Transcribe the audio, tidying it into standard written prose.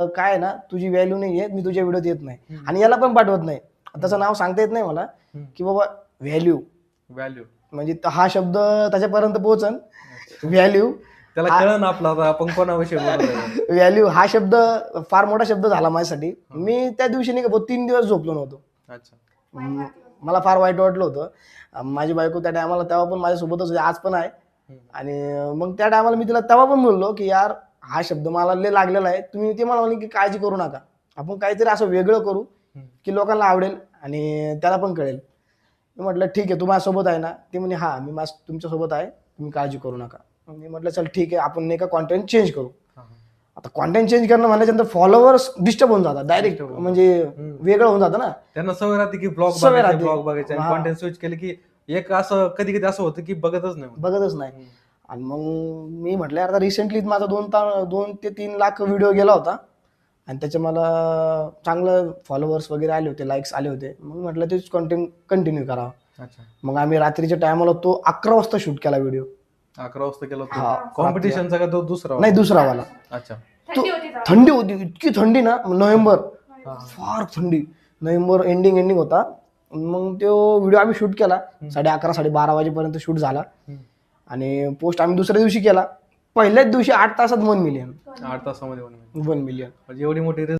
काय आहे ना, तुझी व्हॅल्यू नाही आहे, मी तुझ्या व्हिडिओत येत नाही आणि याला पण पाठवत नाही. त्याचं नाव सांगता येत नाही मला की बाबा व्हॅल्यू व्हॅल्यू म्हणजे हा शब्द त्याच्यापर्यंत पोहोचन. व्हॅल्यू त्याला कळण आपला आता आपण कोणाविषयी बोलत आहे. व्हॅल्यू हा शब्द फार मोठा शब्द झाला माझ्यासाठी. मी त्या दिवशी नाही का 3 दिवस झोपलो नव्हतो. अच्छा. मला फार वाईट वाटलं होतं. माझी बायको त्या टायमाला तेव्हा पण माझ्यासोबतच होती, आज पण आहे. आणि मग त्या टायमाला मी तिला तेव्हा पण बोललो की यार हा शब्द मला लय लागलेला आहे. तुम्ही ते मला म्हणे की काळजी करू नका, आपण काहीतरी असं वेगळं करू की लोकांना आवडेल आणि त्याला पण कळेल. मी म्हटलं ठीक आहे, तू माझ्यासोबत आहे ना? ते म्हणे हा मी तुमच्यासोबत आहे, तुम्ही काळजी करू नका. मी म्हटलं चल ठीक आहे, आपण नाही का कॉन्टेंट चेंज करू. आता कॉन्टेंट चेंज करणं म्हणाल्यानंतर फॉलोअर्स डिस्टर्ब होऊन जातात डायरेक्ट, म्हणजे वेगळं होऊन जातं ना. त्यांना सवय राहते की ब्लॉग बघायचे आणि कॉन्टेंट स्विच केले की एक असं कधी कधी असं होतं की बघतच नाही. आणि मग मी म्हटलं आता रिसेंटली माझा 2 ते 3 लाख व्हिडिओ गेला होता आणि त्याचे मला चांगलं फॉलोअर्स वगैरे आले होते, लाईक्स आले होते. मग म्हटलं तेच कॉन्टेंट कंटिन्यू करावं. मग आम्ही रात्रीच्या टायमाला तो 11 वाजता शूट केला व्हिडिओ. 11 वाजता केला कॉम्पिटिशनचा का तो दुसरा? नाही, दुसरा वाला. अच्छा. थंडी होती, इतकी थंडी ना, नोव्हेंबर, फार थंडी. नोव्हेंबर एंडिंग होता. मग तो व्हिडिओ आम्ही शूट केला 11:30 12:30 वाजेपर्यंत शूट झाला आणि पोस्ट आम्ही दुसऱ्या दिवशी केला. पहिल्याच दिवशी 8 तासात 1 मिलियन. 8 तासामध्ये 1 1 मिलियन म्हणजे एवढी मोठी